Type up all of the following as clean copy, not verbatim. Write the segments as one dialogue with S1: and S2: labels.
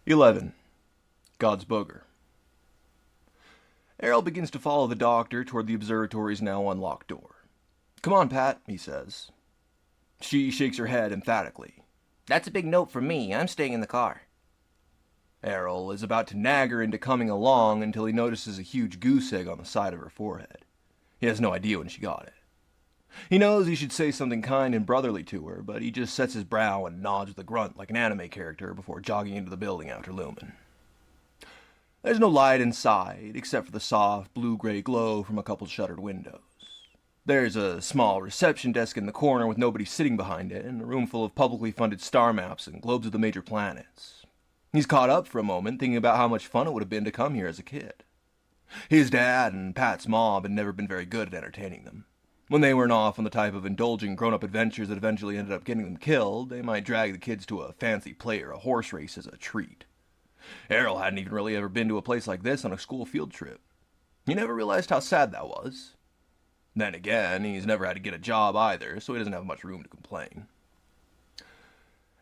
S1: 11. God's Booger. Errol begins to follow the doctor toward the observatory's now unlocked door. "Come on, Pat," he says. She shakes her head emphatically.
S2: "That's a big note from me. I'm staying in the car."
S1: Errol is about to nag her into coming along until he notices a huge goose egg on the side of her forehead. He has no idea when she got it. He knows he should say something kind and brotherly to her, but he just sets his brow and nods with a grunt like an anime character before jogging into the building after Lumen. There's no light inside, except for the soft blue-gray glow from a couple shuttered windows. There's a small reception desk in the corner with nobody sitting behind it, and a room full of publicly funded star maps and globes of the major planets. He's caught up for a moment, thinking about how much fun it would have been to come here as a kid. His dad and Pat's mom had never been very good at entertaining them. When they weren't off on the type of indulging grown-up adventures that eventually ended up getting them killed, they might drag the kids to a fancy play or a horse race as a treat. Errol hadn't even really ever been to a place like this on a school field trip. He never realized how sad that was. Then again, he's never had to get a job either, so he doesn't have much room to complain.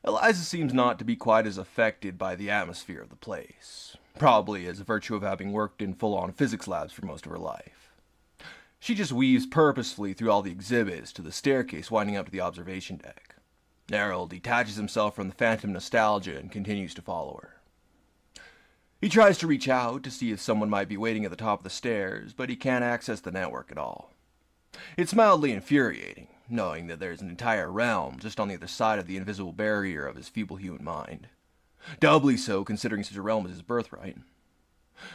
S1: Eliza seems not to be quite as affected by the atmosphere of the place, probably as a virtue of having worked in full-on physics labs for most of her life. She just weaves purposefully through all the exhibits to the staircase winding up to the observation deck. Errol detaches himself from the phantom nostalgia and continues to follow her. He tries to reach out to see if someone might be waiting at the top of the stairs, but he can't access the network at all. It's mildly infuriating, knowing that there's an entire realm just on the other side of the invisible barrier of his feeble human mind. Doubly so considering such a realm is his birthright.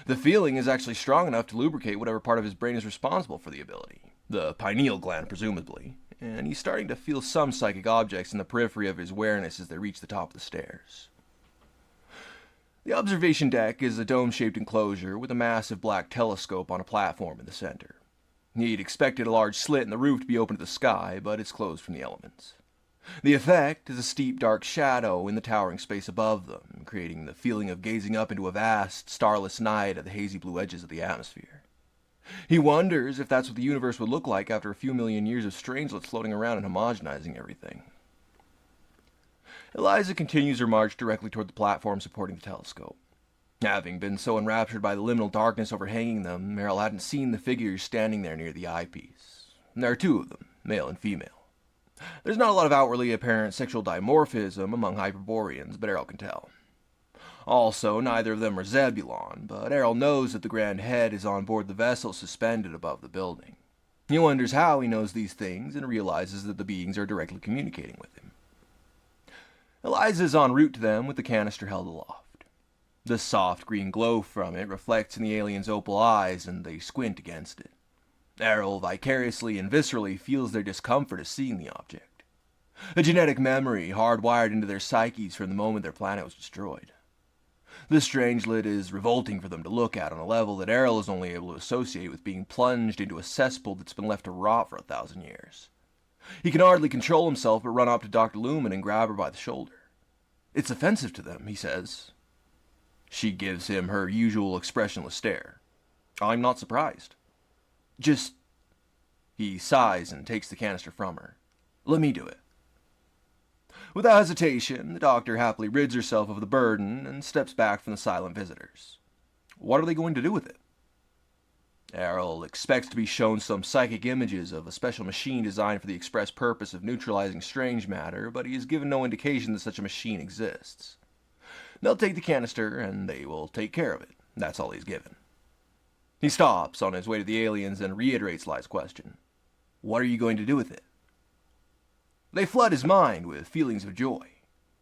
S1: The feeling is actually strong enough to lubricate whatever part of his brain is responsible for the ability, the pineal gland presumably, and he's starting to feel some psychic objects in the periphery of his awareness as they reach the top of the stairs. The observation deck is a dome-shaped enclosure with a massive black telescope on a platform in the center. He'd expected a large slit in the roof to be open to the sky, but it's closed from the elements. The effect is a steep dark shadow in the towering space above them, creating the feeling of gazing up into a vast, starless night at the hazy blue edges of the atmosphere. He wonders if that's what the universe would look like after a few million years of strangelets floating around and homogenizing everything. Eliza continues her march directly toward the platform supporting the telescope. Having been so enraptured by the liminal darkness overhanging them, Errol hadn't seen the figures standing there near the eyepiece. There are two of them, male and female. There's not a lot of outwardly apparent sexual dimorphism among Hyperboreans, but Errol can tell. Also, neither of them are Zebulon, but Errol knows that the Grand Head is on board the vessel suspended above the building. He wonders how he knows these things and realizes that the beings are directly communicating with him. Eliza is en route to them with the canister held aloft. The soft green glow from it reflects in the aliens' opal eyes, and they squint against it. Errol vicariously and viscerally feels their discomfort at seeing the object. A genetic memory hardwired into their psyches from the moment their planet was destroyed. The strangelet is revolting for them to look at on a level that Errol is only able to associate with being plunged into a cesspool that's been left to rot for 1,000 years. He can hardly control himself but run up to Dr. Lumen and grab her by the shoulder. "It's offensive to them," he says. She gives him her usual expressionless stare. "I'm not surprised." "Just..." He sighs and takes the canister from her. "Let me do it." Without hesitation, the doctor happily rids herself of the burden and steps back from the silent visitors. What are they going to do with it? Errol expects to be shown some psychic images of a special machine designed for the express purpose of neutralizing strange matter, but he is given no indication that such a machine exists. They'll take the canister, and they will take care of it. That's all he's given. He stops on his way to the aliens and reiterates Lai's question. "What are you going to do with it?" They flood his mind with feelings of joy.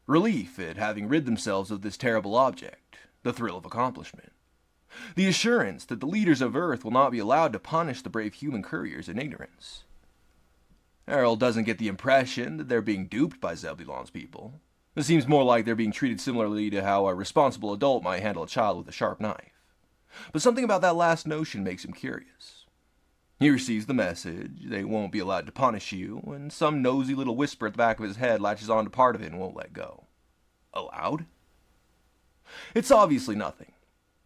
S1: Relief at having rid themselves of this terrible object. The thrill of accomplishment. The assurance that the leaders of Earth will not be allowed to punish the brave human couriers in ignorance. Errol doesn't get the impression that they're being duped by Zebulon's people. It seems more like they're being treated similarly to how a responsible adult might handle a child with a sharp knife. But something about that last notion makes him curious. He receives the message, they won't be allowed to punish you, and some nosy little whisper at the back of his head latches on to part of it and won't let go. Allowed? It's obviously nothing.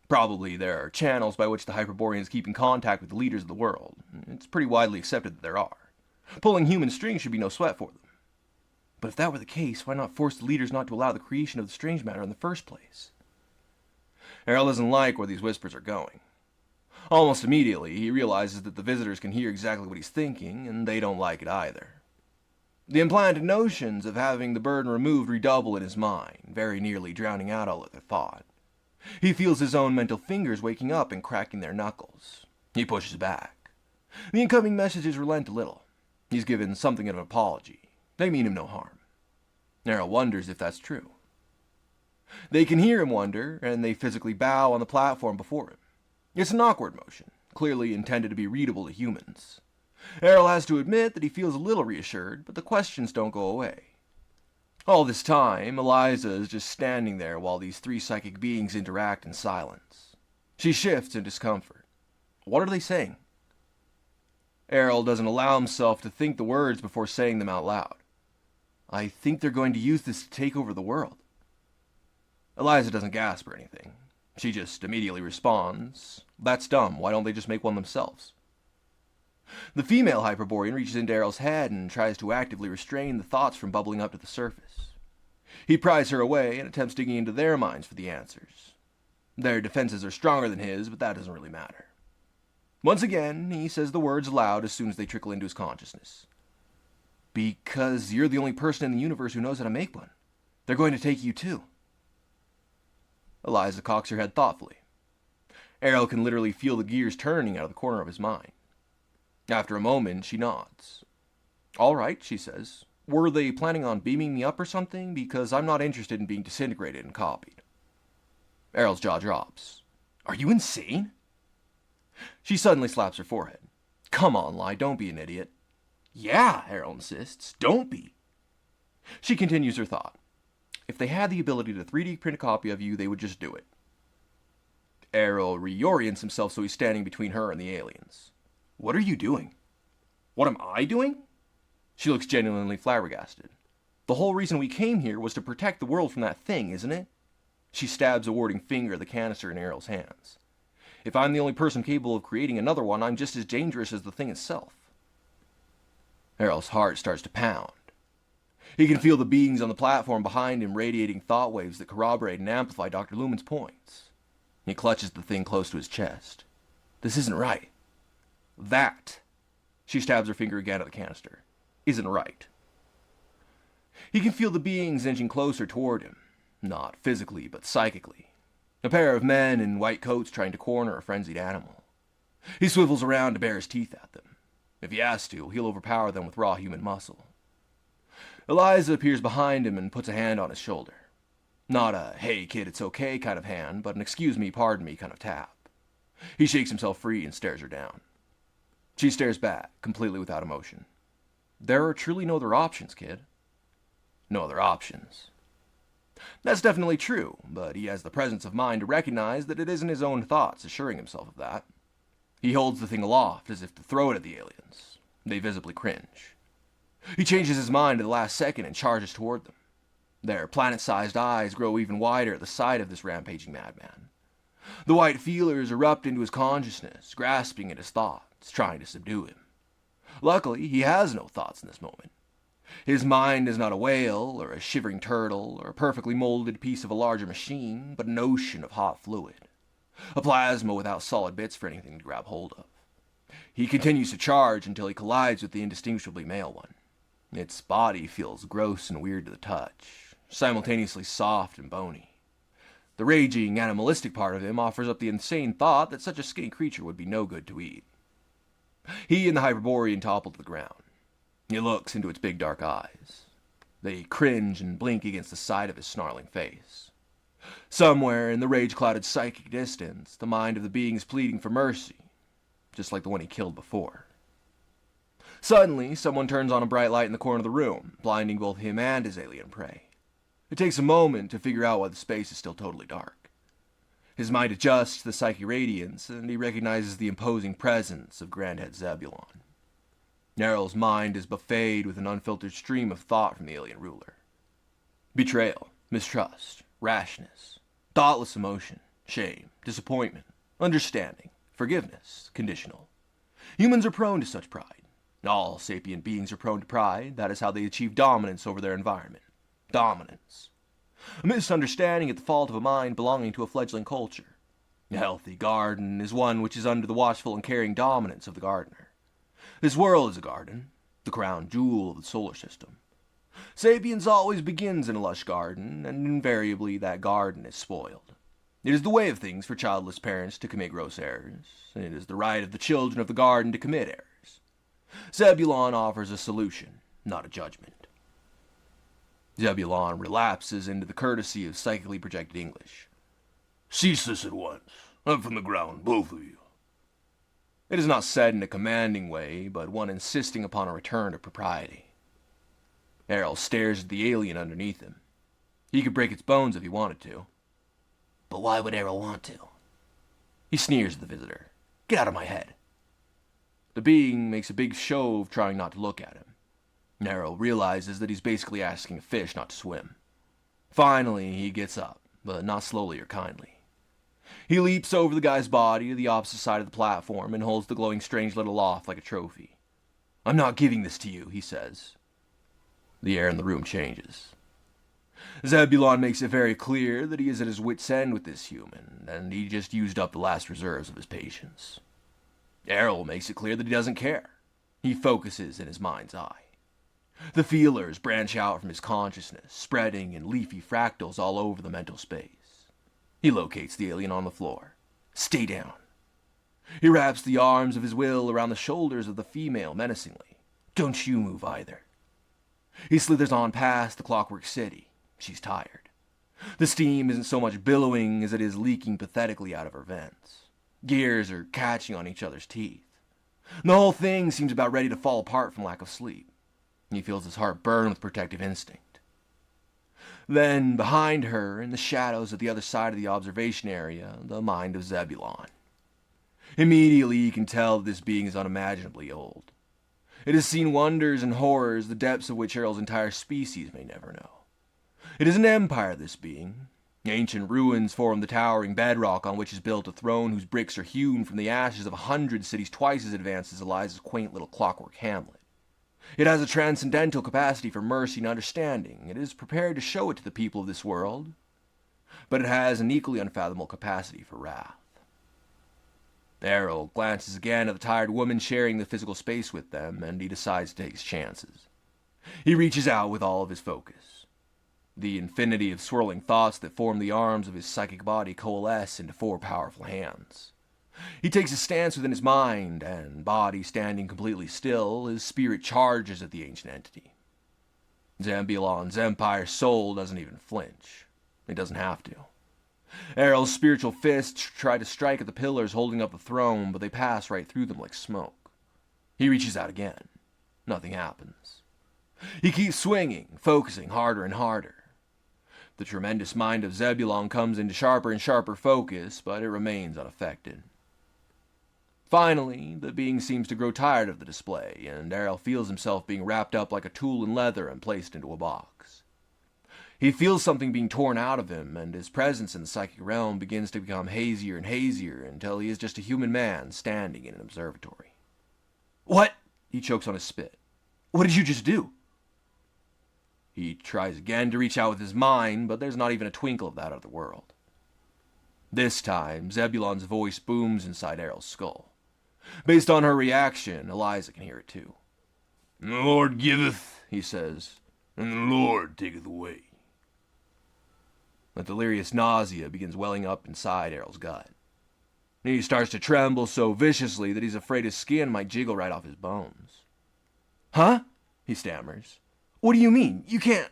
S1: Probably there are channels by which the Hyperboreans keep in contact with the leaders of the world. It's pretty widely accepted that there are. Pulling human strings should be no sweat for them. But if that were the case, why not force the leaders not to allow the creation of the strange matter in the first place? Errol doesn't like where these whispers are going. Almost immediately, he realizes that the visitors can hear exactly what he's thinking, and they don't like it either. The implanted notions of having the burden removed redouble in his mind, very nearly drowning out all other thought. He feels his own mental fingers waking up and cracking their knuckles. He pushes back. The incoming messages relent a little. He's given something of an apology. They mean him no harm. Errol wonders if that's true. They can hear him wonder, and they physically bow on the platform before him. It's an awkward motion, clearly intended to be readable to humans. Errol has to admit that he feels a little reassured, but the questions don't go away. All this time, Eliza is just standing there while these three psychic beings interact in silence. She shifts in discomfort. What are they saying? Errol doesn't allow himself to think the words before saying them out loud. I think they're going to use this to take over the world. Eliza doesn't gasp or anything. She just immediately responds, That's dumb, why don't they just make one themselves? The female Hyperborean reaches into Errol's head and tries to actively restrain the thoughts from bubbling up to the surface. He pries her away and attempts digging into their minds for the answers. Their defenses are stronger than his, but that doesn't really matter. Once again, he says the words aloud as soon as they trickle into his consciousness. Because you're the only person in the universe who knows how to make one. They're going to take you too. Eliza cocks her head thoughtfully. Errol can literally feel the gears turning out of the corner of his mind. After a moment, she nods. All right, she says. Were they planning on beaming me up or something? Because I'm not interested in being disintegrated and copied. Errol's jaw drops. Are you insane? She suddenly slaps her forehead. Come on, Lai, don't be an idiot. Yeah, Errol insists. Don't be. She continues her thought. If they had the ability to 3D print a copy of you, they would just do it. Errol reorients himself so he's standing between her and the aliens. What are you doing? What am I doing? She looks genuinely flabbergasted. The whole reason we came here was to protect the world from that thing, isn't it? She stabs a warding finger at the canister in Errol's hands. If I'm the only person capable of creating another one, I'm just as dangerous as the thing itself. Errol's heart starts to pound. He can feel the beings on the platform behind him radiating thought waves that corroborate and amplify Dr. Lumen's points. He clutches the thing close to his chest. This isn't right. That, she stabs her finger again at the canister, isn't right. He can feel the beings inching closer toward him, not physically but psychically. A pair of men in white coats trying to corner a frenzied animal. He swivels around to bare his teeth at them. If he has to, he'll overpower them with raw human muscle. Eliza appears behind him and puts a hand on his shoulder. Not a, hey kid, it's okay kind of hand, but an excuse me, pardon me kind of tap. He shakes himself free and stares her down. She stares back, completely without emotion. There are truly no other options, kid. No other options. That's definitely true, but he has the presence of mind to recognize that it isn't his own thoughts assuring himself of that. He holds the thing aloft as if to throw it at the aliens. They visibly cringe. He changes his mind at the last second and charges toward them. Their planet-sized eyes grow even wider at the sight of this rampaging madman. The white feelers erupt into his consciousness, grasping at his thoughts, trying to subdue him. Luckily, he has no thoughts in this moment. His mind is not a whale, or a shivering turtle, or a perfectly molded piece of a larger machine, but an ocean of hot fluid. A plasma without solid bits for anything to grab hold of. He continues to charge until he collides with the indistinguishably male one. Its body feels gross and weird to the touch, simultaneously soft and bony. The raging, animalistic part of him offers up the insane thought that such a skinny creature would be no good to eat. He and the Hyperborean topple to the ground. He looks into its big dark eyes. They cringe and blink against the side of his snarling face. Somewhere in the rage-clouded psychic distance, the mind of the being is pleading for mercy, just like the one he killed before. Suddenly, someone turns on a bright light in the corner of the room, blinding both him and his alien prey. It takes a moment to figure out why the space is still totally dark. His mind adjusts to the psychic radiance, and he recognizes the imposing presence of Grandhead Zebulon. Errol's mind is buffeted with an unfiltered stream of thought from the alien ruler. Betrayal, mistrust, rashness, thoughtless emotion, shame, disappointment, understanding, forgiveness, conditional. Humans are prone to such pride. All sapient beings are prone to pride. That is how they achieve dominance over their environment. Dominance. A misunderstanding at the fault of a mind belonging to a fledgling culture. A healthy garden is one which is under the watchful and caring dominance of the gardener. This world is a garden, the crown jewel of the solar system. Sapiens always begins in a lush garden, and invariably that garden is spoiled. It is the way of things for childless parents to commit gross errors, and it is the right of the children of the garden to commit errors. Zebulon offers a solution, not a judgment. Zebulon relapses into the courtesy of psychically projected English.
S3: Cease this at once. Up from the ground, both of you.
S1: It is not said in a commanding way, but one insisting upon a return to propriety. Errol stares at the alien underneath him. He could break its bones if he wanted to.
S2: But why would Errol want to?
S1: He sneers at the visitor. Get out of my head. The being makes a big show of trying not to look at him. Errol realizes that he's basically asking a fish not to swim. Finally, he gets up, but not slowly or kindly. He leaps over the guy's body to the opposite side of the platform and holds the glowing strangelet aloft like a trophy. I'm not giving this to you, he says. The air in the room changes. Zebulon makes it very clear that he is at his wit's end with this human, and he just used up the last reserves of his patience. Errol makes it clear that he doesn't care. He focuses in his mind's eye. The feelers branch out from his consciousness, spreading in leafy fractals all over the mental space. He locates the alien on the floor. Stay down. He wraps the arms of his will around the shoulders of the female menacingly. Don't you move either. He slithers on past the clockwork city. She's tired. The steam isn't so much billowing as it is leaking pathetically out of her vents. Gears are catching on each other's teeth. The whole thing seems about ready to fall apart from lack of sleep. He feels his heart burn with protective instinct. Then, behind her, in the shadows at the other side of the observation area, the mind of Zebulon. Immediately he can tell that this being is unimaginably old. It has seen wonders and horrors, the depths of which Errol's entire species may never know. It is an empire, this being. Ancient ruins form the towering bedrock on which is built a throne whose bricks are hewn from the ashes of 100 cities twice as advanced as Eliza's quaint little clockwork hamlet. It has a transcendental capacity for mercy and understanding. It is prepared to show it to the people of this world. But it has an equally unfathomable capacity for wrath. Errol glances again at the tired woman sharing the physical space with them, and he decides to take his chances. He reaches out with all of his focus. The infinity of swirling thoughts that form the arms of his psychic body coalesce into 4 powerful hands. He takes a stance within his mind, and, body standing completely still, his spirit charges at the ancient entity. Zebulon's empire soul doesn't even flinch. It doesn't have to. Errol's spiritual fists try to strike at the pillars holding up the throne, but they pass right through them like smoke. He reaches out again. Nothing happens. He keeps swinging, focusing harder and harder. The tremendous mind of Zebulon comes into sharper and sharper focus, but it remains unaffected. Finally, the being seems to grow tired of the display, and Errol feels himself being wrapped up like a tool in leather and placed into a box. He feels something being torn out of him, and his presence in the psychic realm begins to become hazier and hazier until he is just a human man standing in an observatory. What? He chokes on his spit. What did you just do? He tries again to reach out with his mind, but there's not even a twinkle of that out of the world. This time, Zebulon's voice booms inside Errol's skull. Based on her reaction, Eliza can hear it too.
S3: The Lord giveth, he says, and the Lord taketh away.
S1: A delirious nausea begins welling up inside Errol's gut. He starts to tremble so viciously that he's afraid his skin might jiggle right off his bones. Huh? He stammers. What do you mean? You can't...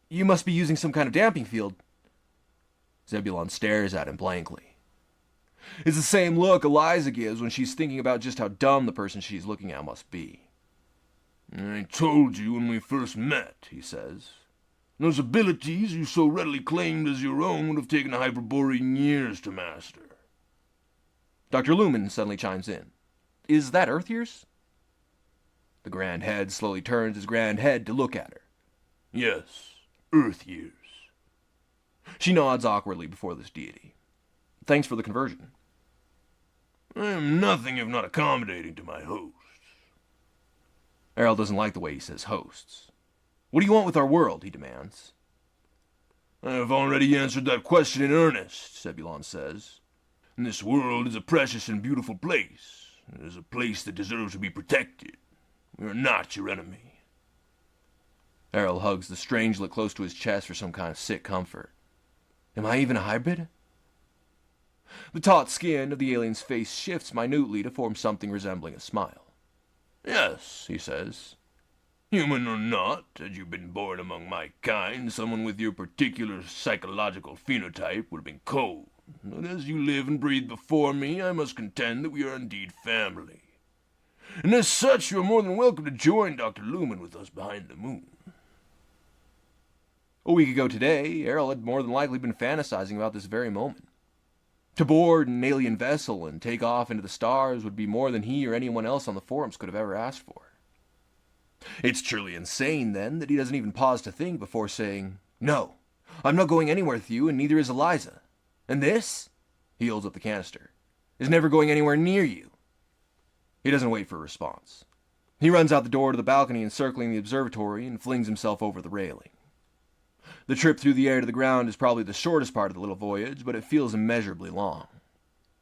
S1: You must be using some kind of damping field. Zebulon stares at him blankly. It's the same look Eliza gives when she's thinking about just how dumb the person she's looking at must be.
S3: I told you when we first met, he says. Those abilities you so readily claimed as your own would have taken a Hyperborean years to master.
S1: Dr. Lumen suddenly chimes in. Is that Earth years? The Grand Head slowly turns his grand head to look at her.
S3: Yes, Earth years.
S1: She nods awkwardly before this deity. Thanks for the conversion.
S3: I am nothing if not accommodating to my hosts.
S1: Errol doesn't like the way he says hosts. What do you want with our world, he demands.
S3: I have already answered that question in earnest, Zebulon says. This world is a precious and beautiful place. It is a place that deserves to be protected. We are not your enemy.
S1: Errol hugs the strangelet close to his chest for some kind of sick comfort. Am I even a hybrid? The taut skin of the alien's face shifts minutely to form something resembling a smile.
S3: Yes, he says. Human or not, had you been born among my kind, someone with your particular psychological phenotype would have been cold. But as you live and breathe before me, I must contend that we are indeed family. And as such, you are more than welcome to join Dr. Lumen with us behind the moon.
S1: A week ago today, Errol had more than likely been fantasizing about this very moment. To board an alien vessel and take off into the stars would be more than he or anyone else on the forums could have ever asked for. It's truly insane, then, that he doesn't even pause to think before saying, "No, I'm not going anywhere with you, and neither is Eliza. And this," he holds up the canister, "is never going anywhere near you." He doesn't wait for a response. He runs out the door to the balcony encircling the observatory and flings himself over the railing. The trip through the air to the ground is probably the shortest part of the little voyage, but it feels immeasurably long.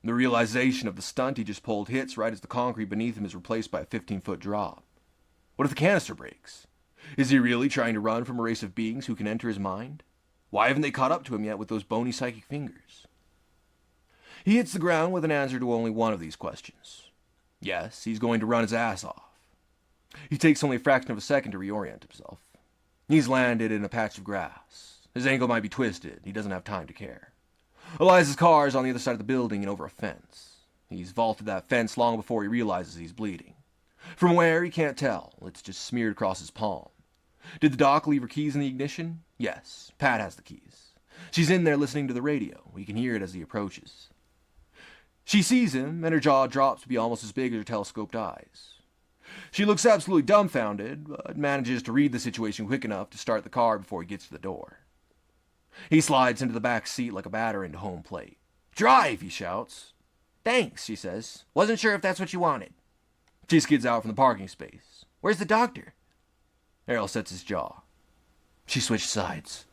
S1: The realization of the stunt he just pulled hits right as the concrete beneath him is replaced by a 15-foot drop. What if the canister breaks? Is he really trying to run from a race of beings who can enter his mind? Why haven't they caught up to him yet with those bony psychic fingers? He hits the ground with an answer to only one of these questions. Yes, he's going to run his ass off. He takes only a fraction of a second to reorient himself. He's landed in a patch of grass. His ankle might be twisted. He doesn't have time to care. Eliza's car is on the other side of the building and over a fence. He's vaulted that fence long before he realizes he's bleeding. From where, he can't tell. It's just smeared across his palm. Did the doc leave her keys in the ignition? Yes, Pat has the keys. She's in there listening to the radio. We can hear it as he approaches. She sees him, and her jaw drops to be almost as big as her telescoped eyes. She looks absolutely dumbfounded, but manages to read the situation quick enough to start the car before he gets to the door. He slides into the back seat like a batter into home plate. "Drive!" he shouts.
S2: Thanks, she says. Wasn't sure if that's what you wanted.
S1: She skids out from the parking space.
S2: Where's the doctor?
S1: Errol sets his jaw. She switched sides.